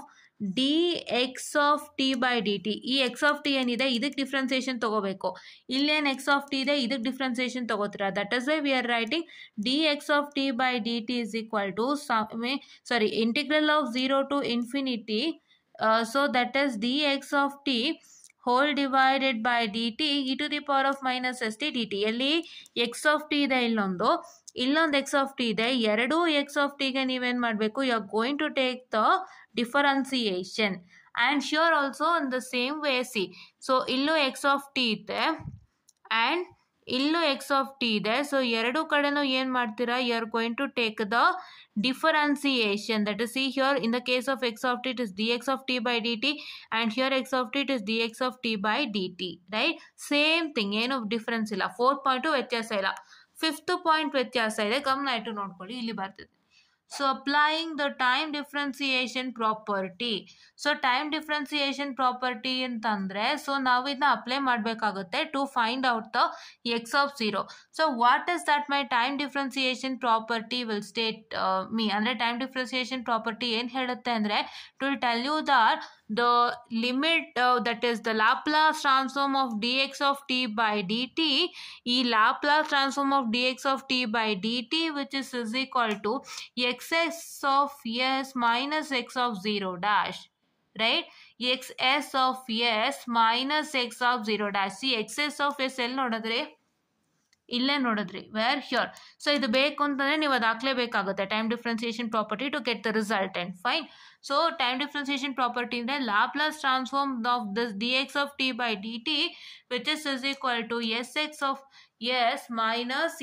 dx of t by dt. ಈ x of t ಏನಿದೆ ಇದಕ್ಕೆ differentiation ತಗೋಬೇಕು. ಇಲ್ಲೇನು x of t ಇದೆ ಇದಕ್ಕೆ differentiation ತಗೋತೀರಾ. That is why we are writing dx of t by dt is equal to integral of 0 to infinity. So that is dx of t whole divided by dt e to the power of minus st dt. ಎಲ್ಲಿ x of t ಇದೆ, ಇಲ್ಲೊಂದು x of t ಇದೆ. ಎರಡು x of t ಗೆ ನೀವೇನು ಮಾಡಬೇಕು? You are going to take the differentiation, and here also in the same way see. So ಇಲ್ಲೂ x of t ಇದೆ and ಇಲ್ಲೂ x of t ಇದೆ. ಸೊ ಎರಡು ಕಡೆನೂ ಏನು ಮಾಡ್ತೀರಾ? You are going to take the differentiation. That is, see here in the case of x of t it is dx of t by dt, and here x of t it is dx of t by dt, right? Same thing, ಏನು difference ಇಲ್ಲ. 4th point ವ್ಯತ್ಯಾಸ ಇಲ್ಲ, 5th point ವ್ಯತ್ಯಾಸ ಇದೆ, ಗಮನ ಇಟ್ಟು ನೋಡ್ಕೊಳ್ಳಿ, ಇಲ್ಲಿ ಬರ್ತದೆ. So applying the time differentiation property. So time differentiation property ಅಂತಂದ್ರೆ, so ನಾವು ಇದನ್ನ ಅಪ್ಲೈ ಮಾಡಬೇಕಾಗುತ್ತೆ to find out the x of 0. So what is that my time differentiation property will state me? ಅಂದ್ರೆ time differentiation property ಏನು ಹೇಳುತ್ತೆ ಅಂದ್ರೆ, it will tell you that the limit that is the Laplace transform of dx of t by dt, ಈ Laplace transform of dx of t by dt which is equal to xs of s minus x of 0 dash, right? xs of s minus x of 0 dash. See xs of s ಎಲ್ಲಿ ನೋಡಿದ್ರಿ? ಇಲ್ಲೇ ನೋಡಿದ್ರಿ, wear here. So ಇದು ಬೇಕು ಅಂತಂದ್ರೆ ನೀವು ಅದು ಹಾಕ್ಲೇಬೇಕಾಗುತ್ತೆ, time differentiation property to get the resultant. Fine. So time differentiation property ಅಂದರೆ Laplace transform of this dx of t by dt which is equal to sx of s minus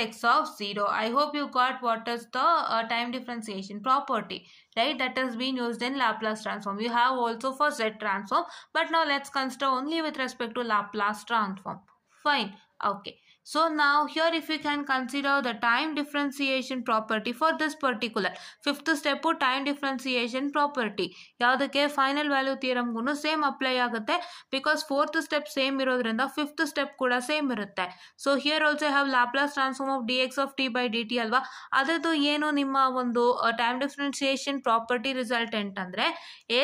x of 0. I hope you got what is the time differentiation property, right? That has been used in Laplace transform. You have also for Z transform, but now let's consider only with respect to Laplace transform. Fine. Okay. So now here if you can consider the time differentiation property for this particular 5th step time differentiation property ಯಾವುದಕ್ಕೆ final value ಥಿಯರಮ್ಗೂ same apply ಆಗುತ್ತೆ, because 4th step same ಇರೋದ್ರಿಂದ 5th step ಕೂಡ same ಇರುತ್ತೆ. So here also have Laplace transform of dx of t by dt ಅಲ್ವಾ, ಅದರದ್ದು ಏನು ನಿಮ್ಮ ಒಂದು ಟೈಮ್ ಡಿಫ್ರೆನ್ಸಿಯೇಷನ್ ಪ್ರಾಪರ್ಟಿ ರಿಸಲ್ಟೆಂಟ್ ಅಂದರೆ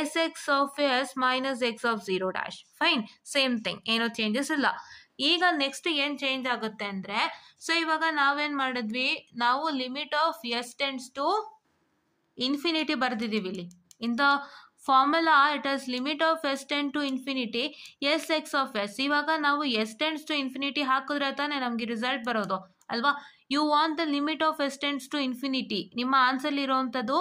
sx of s minus x of 0 dash. Fine. Same thing, ಏನೋ ಚೇಂಜಸ್ ಇಲ್ಲ. ಈಗ ನೆಕ್ಸ್ಟ್ ಏನು ಚೇಂಜ್ ಆಗುತ್ತೆ ಅಂದರೆ, ಸೊ ಇವಾಗ ನಾವೇನು ಮಾಡಿದ್ವಿ, ನಾವು limit of s tends to infinity ಬರೆದಿದ್ದೀವಿ ಇಲ್ಲಿ. In the formula it is limit of s tend to infinity s x of s. ಇವಾಗ ನಾವು ಎಸ್ ಟೆಂಡ್ಸ್ ಟು ಇನ್ಫಿನಿಟಿ ಹಾಕಿದ್ರೆ ತಾನೇ ನಮಗೆ ರಿಸಲ್ಟ್ ಬರೋದು ಅಲ್ವಾ. You want the limit of s tends to infinity. ನಿಮ್ಮ ಆನ್ಸರ್ ಇರೋವಂಥದ್ದು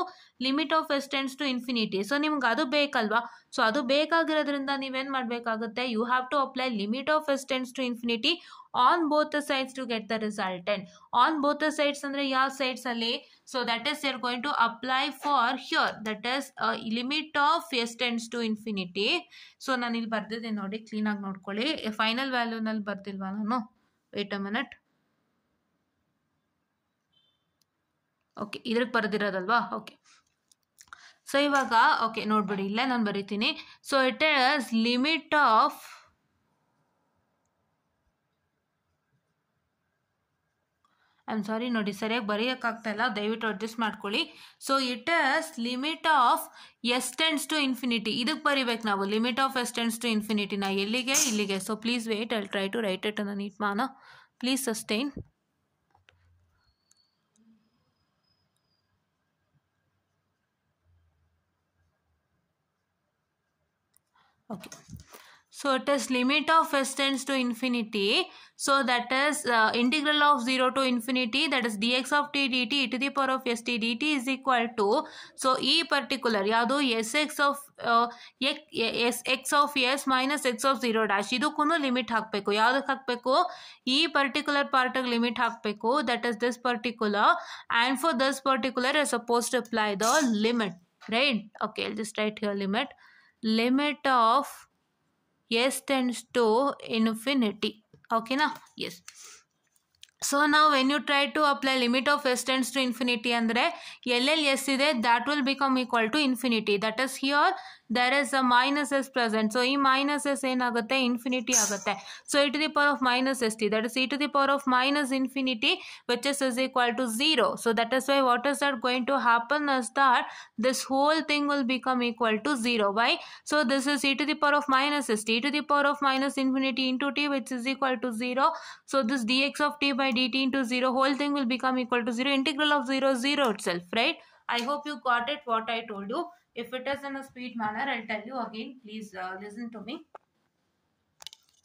limit of s tends to infinity. So ನಿಮ್ಗೆ ಅದು ಬೇಕಲ್ವಾ. ಸೊ ಅದು ಬೇಕಾಗಿರೋದ್ರಿಂದ ನೀವೇನು ಮಾಡಬೇಕಾಗುತ್ತೆ, you have to apply limit of s tends to infinity on both the sides to get the resultant. On both the sides ಅಂದರೆ ಯಾವ ಸೈಡ್ಸ್ ಅಲ್ಲಿ? So that is you are going to apply for here, that is limit of s tends to infinity. So ನಾನು ಇಲ್ಲಿ ಬರ್ದಿದ್ದೆ ನೋಡಿ, ಕ್ಲೀನಾಗಿ ನೋಡ್ಕೊಳ್ಳಿ. Final ವ್ಯಾಲ್ಯೂನಲ್ಲಿ ಬರ್ದಿಲ್ವಾ ನಾನು? Wait a minute. ಓಕೆ, ಇದ್ರಿಗೆ ಬರೆದಿರೋದಲ್ವಾ? ಓಕೆ. ಸೊ ಇವಾಗ ಓಕೆ ನೋಡ್ಬಿಡಿ, ಇಲ್ಲೇ ನಾನು ಬರೀತೀನಿ. So it is limit of I am sorry ನೋಡಿ, ಸರಿಯಾಗಿ ಬರೆಯೋಕ್ಕಾಗ್ತಾ ಇಲ್ಲ, ದಯವಿಟ್ಟು ಅಡ್ಜಸ್ಟ್ ಮಾಡ್ಕೊಳ್ಳಿ. So it is limit of s tends to infinity. ಇದಕ್ಕೆ ಬರಿಬೇಕು ನಾವು, limit of s tends to ಇನ್ಫಿನಿಟಿನ ಎಲ್ಲಿಗೆ? ಇಲ್ಲಿಗೆ. So please wait, I try to write it in neat manner. Please sustain. Okay. So it is limit of s tends to infinity. So that is integral of 0 to infinity, that is dx of t dt e to the power of st dt is equal to, so ಈ particular ಯಾವುದು sx of x of s minus x of 0 dash ಇದಕ್ಕೂ limit ಹಾಕಬೇಕು. ಯಾವುದಕ್ಕೆ ಹಾಕಬೇಕು? ಈ particular ಪಾರ್ಟಿಗೆ limit ಹಾಕಬೇಕು. That is this particular, and for this particular is supposed to apply the limit, right? Okay, I'll just write here limit of s tends to infinity. Okay na? Yes. So now when you try to apply limit of s tends to infinity andre s ide that will become equal to infinity. That is here there is a minus s present. So ee minus s enagutte infinity agutte. So e to the power of minus st, that is e to the power of minus infinity, which is equal to 0. So that is why what is that going to happen is that this whole thing will become equal to 0. Why? So this is e to the power of minus st, e to the power of minus infinity into t, which is equal to 0. So this dx of t by dt into 0, whole thing will become equal to 0. Integral of 0 is 0 itself, right? I hope you got it what I told you. If it is in a speed manner, I'll tell you again. Please listen to me.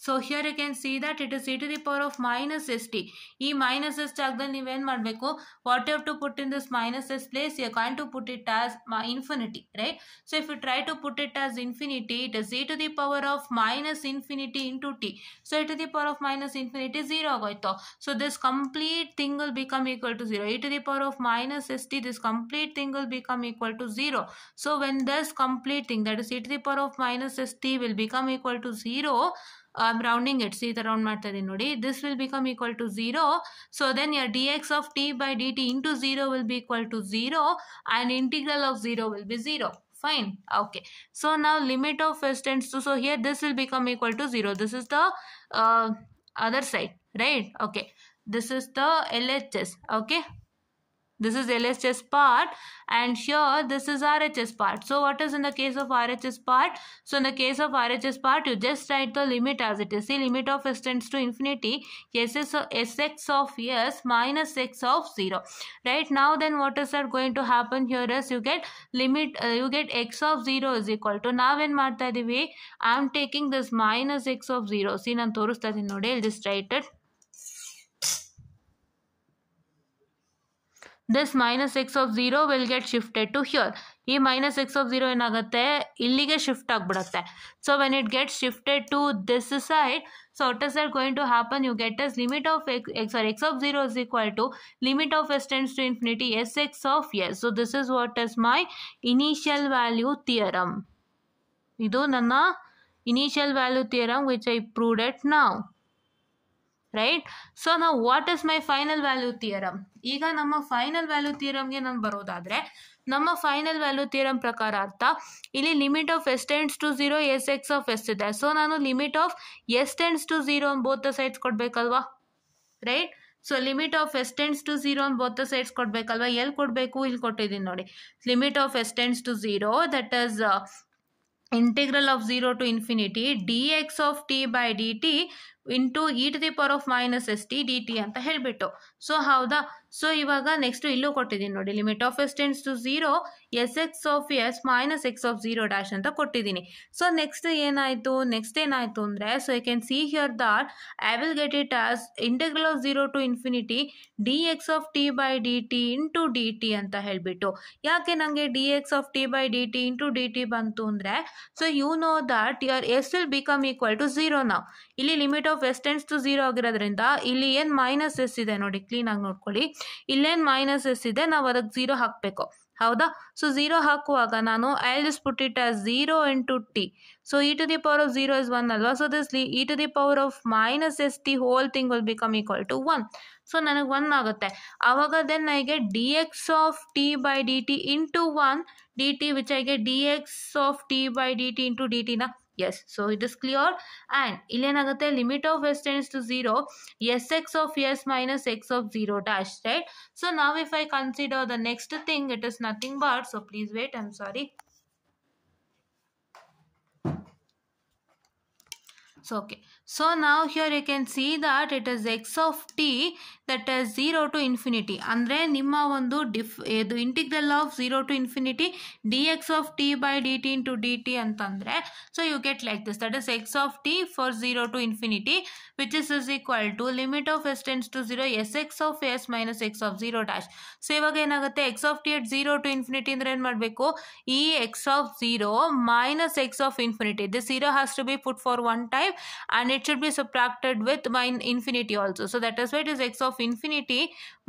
So here you can see that it is e to the power of minus st. E minus s ಜಾಗದಲ್ಲಿ ನೀವೇನು ಮಾಡಬೇಕು? What you have to put in this minus s place? You are going to put it as infinity, right? So if you try to put it as infinity, it is e to the power of minus infinity into t. So e to the power of minus infinity 0 ಆಗೋಯ್ತು. So this complete thing will become equal to 0. E to the power of minus st, this complete thing will become equal to 0. So when this complete thing, that is e to the power of minus st, will become equal to 0, I'm rounding it. See the round ಮಾಡ್ತಾ ಇದೀನಿ ನೋಡಿ. This will become equal to 0. So then your dx of t by dt into 0 will be equal to 0, and integral of 0 will be 0. Fine. Okay. So now limit of s tends to, so here this will become equal to 0. This is the other side, right? Okay. This is the LHS. Okay. This is LHS part, and here this is RHS part. So what is in the case of RHS part? So in the case of RHS part, you just write the limit as it is. See, limit of s tends to infinity, sx of s minus x of 0. Right now, then what is that going to happen here is you get limit, you get x of 0 is equal to, now when ಮಾಡ್ತಾ ಇದೀವಿ, I am taking this minus x of 0. See, ನಾನು ತೋರಿಸ್ತಾ ಇದೀನಿ ನೋಡಿ. I'll just write it. This minus x of 0 will get shifted to here. ಈ minus x of 0 ಏನಾಗುತ್ತೆ? ಇಲ್ಲಿಗೆ shift ಆಗಿಬಿಡುತ್ತೆ. So when it gets shifted to this side, so what is that going to happen? You get as limit of x of 0 is equal to limit of s tends to infinity sx of s. So this is what is my initial value theorem. ಇದು ನನ್ನ initial value theorem which I proved it now. Right? So now what is my final value theorem? ಈಗ ನಮ್ಮ final value ಥಿಯರಮ್ಗೆ ನಾನು ಬರೋದಾದರೆ, ನಮ್ಮ final value theorem ಪ್ರಕಾರ ಅರ್ಥ, ಇಲ್ಲಿ limit of s tends to 0 s x of s ಇದೆ. So ನಾನು limit of s tends to 0 on both the sides ಕೊಡಬೇಕಲ್ವಾ, right? So limit of s tends to 0 on both the sides ಕೊಡಬೇಕಲ್ವಾ? ಎಲ್ಲಿ ಕೊಡಬೇಕು? ಇಲ್ಲಿ ಕೊಟ್ಟಿದ್ದೀನಿ ನೋಡಿ. Limit of s tends to 0, that is integral of 0 to infinity dx of t by dt into e to the power of minus st dt ಅಂತ ಹೇಳಿಬಿಟ್ಟು. So ಹೌದಾ? So ಇವಾಗ ನೆಕ್ಸ್ಟ್ ಇಲ್ಲೂ ಕೊಟ್ಟಿದ್ದೀನಿ ನೋಡಿ, limit of s tends to 0 s x of s minus x of 0 dash ಅಂತ ಕೊಟ್ಟಿದ್ದೀನಿ. So next ಏನಾಯಿತು ಅಂದರೆ, so I can see here that I will get it as integral of 0 to infinity d x of t by d t into d t ಅಂತ ಹೇಳಿಬಿಟ್ಟು. ಯಾಕೆ ನನಗೆ d x of t by d t into d t ಬಂತು ಅಂದರೆ, so you no that your s will become equal to 0 ನಾವು. ಇಲ್ಲಿ limit of s tends to 0 ಆಗಿರೋದ್ರಿಂದ ಇಲ್ಲಿ ಏನು ಮೈನಸ್ ಎಸ್ ಇದೆ ನೋಡಿ, ಕ್ಲೀನಾಗಿ ನೋಡ್ಕೊಳ್ಳಿ. ಇಲ್ಲೇನು ಮೈನಸ್ ಎಸ್ ಇದೆ, ನಾವು ಅದಕ್ಕೆ 0 ಹಾಕಬೇಕು, ಹೌದಾ? ಸೊ 0 ಹಾಕುವಾಗ ನಾನು I just put it as 0 into t. So e to the power of 0 is 1 ಅಲ್ವಾ? So this e to the power of minus s t whole thing will become equal to 1. So ನನಗೆ 1 ಆಗುತ್ತೆ. ಆವಾಗ then I get d x of t by d t into 1 d t, which I get d x of t by d t into D ಟಿನ. Yes, so it is clear. And ಇಲ್ಲೇನಾಗುತ್ತೆ, limit of s tends to 0 sx of s minus x of 0 dash, right? So now if I consider the next thing, it is nothing but, so please wait, I'm sorry. So okay, So now here you can see that it is x of t that is 0 to infinity. ಅಂದರೆ ನಿಮ್ಮ ಒಂದು ಇದು integral of 0 to infinity dx of t by dt into dt ಅಂತಂದರೆ so you get like this, that is x of t for 0 to infinity which is equal to limit of s tends to 0 sx of s minus x of 0 dash. So ಇವಾಗ ಏನಾಗುತ್ತೆ x of t at 0 to infinity ಅಂದರೆ ಏನು ಮಾಡಬೇಕು, ಈ x of 0 minus x of infinity, this 0 has to be put for one time and it should be subtracted with infinity also. So that is why it is x of infinity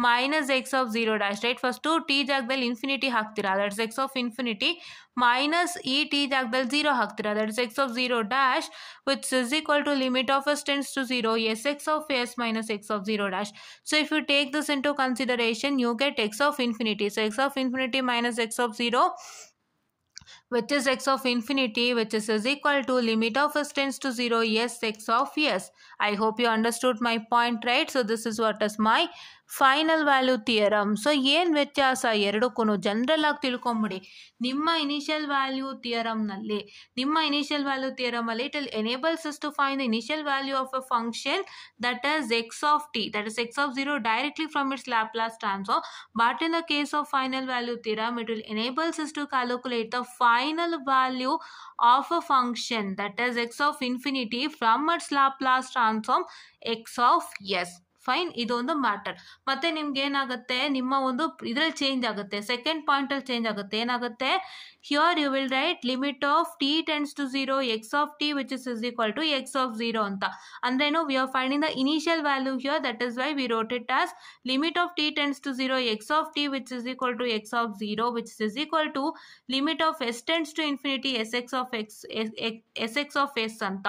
minus x of 0 dash, right? First t ಜಾಗದಲ್ಲಿ infinity ಹಾಕ್ತೀರಾ, that is x of infinity minus e t ಜಾಗದಲ್ಲಿ 0 ಹಾಕ್ತೀರಾ, that is x of 0 dash which is equal to limit of s tends to 0 sx of s minus x of 0 dash. So if you take this into consideration you get x of infinity. So x of infinity minus x of 0 which is x of infinity which is equal to limit of s tends to 0 s x of s. I hope you understood my point, right? So this is what is my final value theorem. So ಏನು ವ್ಯತ್ಯಾಸ ಎರಡಕ್ಕೂ general ಆಗಿ ತಿಳ್ಕೊಂಬಿಡಿ. ನಿಮ್ಮ initial value ಥಿಯರಮ್ನಲ್ಲಿ it will enables us to find the initial value of a function that is x of t, that is x of 0 directly from its Laplace transform. But in the case of final value theorem it will enables us to calculate the final value of a function that is x of infinity from its Laplace transform x of s. Fine, ಇದೊಂದು matter. ಮತ್ತೆ ನಿಮ್ಗೆ ಏನಾಗುತ್ತೆ, ನಿಮ್ಮ ಒಂದು ಇದ್ರಲ್ಲಿ change ಆಗುತ್ತೆ, second ಪಾಯಿಂಟಲ್ಲಿ change ಆಗುತ್ತೆ. ಏನಾಗುತ್ತೆ, here you will write limit of t tends to 0 x of t which is equal to x of 0 ಅಂತ. ಅಂದ್ರೇನು, we are finding the initial value here, that is why we wrote it as limit of t tends to 0 x of t which is equal to x of 0 which is equal to limit of s tends to infinity s x of s ಅಂತ.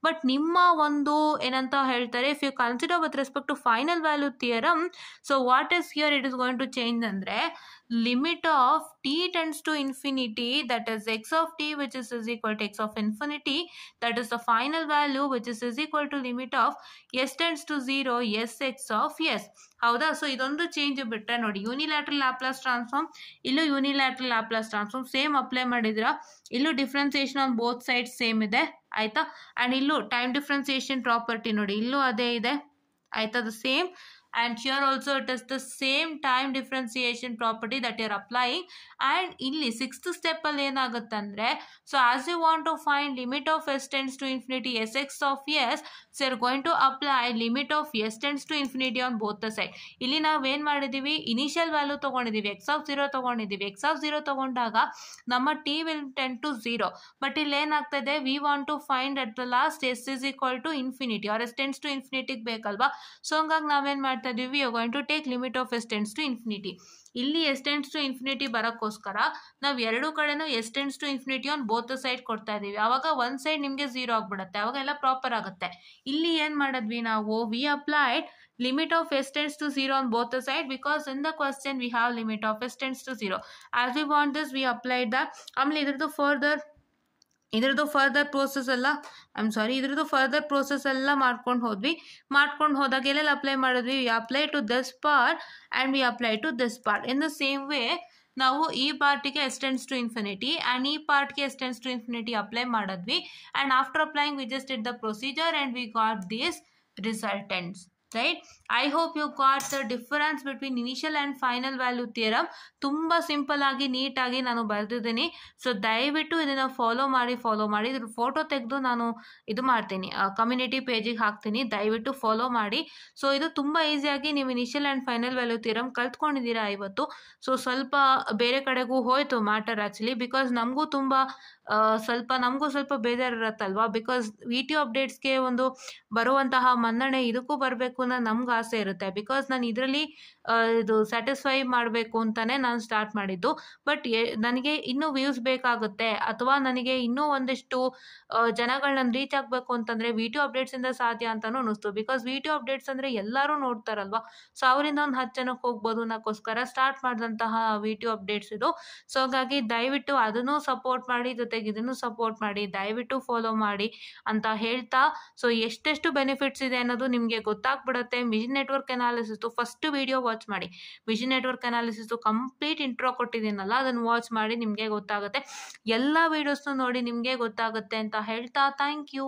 But ನಿಮ್ಮ ಒಂದು ಏನಂತ ಹೇಳ್ತಾರೆ, if you consider with respect to final value theorem, so what is here it is going to change ಅಂದರೆ limit of t tends to infinity that is x of t which is equal to x of infinity, that is the final value which is equal to limit of s tends to 0 s x of s. ಹೌದಾ? So ಇದೊಂದು change ಬಿಟ್ಟರೆ ನೋಡಿ, unilateral Laplace transform, ಇಲ್ಲೂ unilateral Laplace transform same apply ಮಾಡಿದ್ರ, ಇಲ್ಲೂ differentiation on both side same ಇದೆ ಆಯ್ತಾ. And ಇಲ್ಲೂ ಟೈಮ್ ಡಿಫ್ರೆನ್ಸಿಯೇಷನ್ ಪ್ರಾಪರ್ಟಿ ನೋಡಿ, ಇಲ್ಲೂ ಅದೇ ಇದೆ ಆಯ್ತಾ, the same. And here also it is the same time differentiation property that you are applying. And ಇಲ್ಲಿ ಸಿಕ್ಸ್ತ್ ಸ್ಟೆಪ್ ಅಲ್ಲಿ ಏನಾಗುತ್ತೆ ಅಂದ್ರೆ, so as you want to find limit of s tends to infinity sx of s, so you are going to apply limit of s tends to infinity on both the side. ಇಲ್ಲಿ ನಾವು ಏನು ಮಾಡಿದ್ದೀವಿ, initial value ತೊಗೊಂಡಿದ್ದೀವಿ, x of 0 ತೊಗೊಂಡಿದ್ದೀವಿ. X of 0 ತೊಗೊಂಡಾಗ ನಮ್ಮ t will tend to 0. But ಇಲ್ಲಿ ಏನಾಗ್ತದೆ, we want to find at the last s is equal to infinity or s tends to ಇನ್ಫಿನಿಟಿಗೆ ಬೇಕಲ್ವಾ. ಸೊ ಹಂಗಾಗಿ ನಾವೇನು ಮಾಡ್ತಾ ಇದ್ದೀವಿ, we are going to take limit of s tends to infinity. ಇಲ್ಲಿ s tends to infinity ಬರೋಕ್ಕೋಸ್ಕರ ನಾವು ಎರಡು ಕಡೆನೂ s tends to infinity on both side ಕೊಡ್ತಾ ಇದ್ದೀವಿ. ಆವಾಗ ಒಂದು ಸೈಡ್ ನಿಮಗೆ 0 ಆಗಿಬಿಡುತ್ತೆ, ಆವಾಗ ಎಲ್ಲ ಪ್ರಾಪರ್ ಆಗುತ್ತೆ. ಇಲ್ಲಿ ಏನು ಮಾಡಿದ್ವಿ ನಾವು, we applied limit of s tends to 0 on both the side because in the question we have limit of s tends to 0. As we want this, we applied that. ಆಮೇಲೆ ಇದ್ರದ್ದು ಫರ್ದರ್ ಪ್ರೋಸೆಸ್ ಎಲ್ಲ further process ಎಲ್ಲ ಮಾಡ್ಕೊಂಡು ಹೋದಾಗ ಎಲ್ಲೆಲ್ಲ apply ಮಾಡಿದ್ವಿ, we apply to this part and we apply to this part. In the same way ನಾವು ಈ ಪಾರ್ಟಿಗೆ s tends to infinity and ಈ ಪಾರ್ಟ್ಗೆ s tends to infinity apply ಮಾಡಿದ್ವಿ. And after applying we just did the procedure and we got these resultants. Right? I hope you got the difference between initial and final value theorem. ತುಂಬ simple ಆಗಿ ನೀಟಾಗಿ ನಾನು ಬರೆದಿದ್ದೀನಿ. So ದಯವಿಟ್ಟು ಇದನ್ನು follow ಮಾಡಿ ಇದ್ರ ಫೋಟೋ ತೆಗೆದು ನಾನು ಇದು ಮಾಡ್ತೀನಿ, ಕಮ್ಯುನಿಟಿ ಪೇಜಿಗೆ ಹಾಕ್ತೀನಿ, ದಯವಿಟ್ಟು ಫಾಲೋ ಮಾಡಿ. ಸೊ ಇದು ತುಂಬ ಈಸಿಯಾಗಿ ನೀವು initial and final value theorem ಕಲ್ತ್ಕೊಂಡಿದ್ದೀರಾ ಇವತ್ತು. ಸೊ ಸ್ವಲ್ಪ ಬೇರೆ ಕಡೆಗೂ ಹೋಯಿತು ಮ್ಯಾಟರ್ ಆ್ಯಕ್ಚುಲಿ, ಬಿಕಾಸ್ ನಮಗೂ ಸ್ವಲ್ಪ ಬೇಜಾರಿರುತ್ತಲ್ವಾ, ಬಿಕಾಸ್ ವಿ ಟಿ ಅಪ್ಡೇಟ್ಸ್ಗೆ ಒಂದು ಬರುವಂತಹ ಮನ್ನಣೆ ಇದಕ್ಕೂ ಬರಬೇಕು ಅನ್ನೋ ನಮ್ಗೆ ಆಸೆ ಇರುತ್ತೆ. ಬಿಕಾಸ್ ನಾನು ಇದರಲ್ಲಿ ಇದು ಸ್ಯಾಟಿಸ್ಫೈ ಮಾಡಬೇಕು ಅಂತಲೇ ನಾನು ಸ್ಟಾರ್ಟ್ ಮಾಡಿದ್ದು. ಬಟ್ ನನಗೆ ಇನ್ನೂ ವ್ಯೂಸ್ ಬೇಕಾಗುತ್ತೆ, ಅಥವಾ ನನಗೆ ಇನ್ನೂ ಒಂದಿಷ್ಟು ಜನಗಳನ್ನ ರೀಚ್ ಆಗಬೇಕು ಅಂತಂದರೆ ವಿ ಟಿ ಅಪ್ಡೇಟ್ಸಿಂದ ಸಾಧ್ಯ ಅಂತಲೂ ಅನ್ನಿಸ್ತು. ಬಿಕಾಸ್ ವಿ ಟಿ ಅಪ್ಡೇಟ್ಸ್ ಅಂದರೆ ಎಲ್ಲರೂ ನೋಡ್ತಾರಲ್ವ, ಸೊ ಅವರಿಂದ ಒಂದು 10 ಜನಕ್ಕೆ ಹೋಗ್ಬೋದು ಅನ್ನೋಕ್ಕೋಸ್ಕರ ಸ್ಟಾರ್ಟ್ ಮಾಡಿದಂತಹ ವಿ ಟಿ ಅಪ್ಡೇಟ್ಸ್ ಇದು. ಸೊ ಹಾಗಾಗಿ ದಯವಿಟ್ಟು ಅದನ್ನು ಸಪೋರ್ಟ್ ಮಾಡಿ, ಜೊತೆಗೆ ಇದನ್ನು ಸಪೋರ್ಟ್ ಮಾಡಿ, ದಯವಿಟ್ಟು ಫಾಲೋ ಮಾಡಿ ಅಂತ ಹೇಳ್ತಾ, ಸೊ ಎಷ್ಟೆಷ್ಟು ಬೆನಿಫಿಟ್ಸ್ ಇದೆ ಅನ್ನೋದು ನಿಮಗೆ ಗೊತ್ತಾಗ್ಬಿಡುತ್ತೆ. ವಿಷನ್ ನೆಟ್ವರ್ಕ್ ಅನಾಲಿಸಿಸ್ದು ಫಸ್ಟ್ ವಿಡಿಯೋ ವಾಚ್ ಮಾಡಿ. ವಿಷನ್ ನೆಟ್ವರ್ಕ್ ಅನಾಲಿಸಿಸ್ದು ಕಂಪ್ಲೀಟ್ ಇಂಟ್ರೋ ಕೊಟ್ಟಿದ್ದೀನಲ್ಲ, ಅದನ್ನು ವಾಚ್ ಮಾಡಿ, ನಿಮಗೆ ಗೊತ್ತಾಗುತ್ತೆ. ಎಲ್ಲ ವೀಡಿಯೋಸ್ನು ನೋಡಿ ನಿಮಗೆ ಗೊತ್ತಾಗುತ್ತೆ ಅಂತ ಹೇಳ್ತಾ, ಥ್ಯಾಂಕ್ ಯು.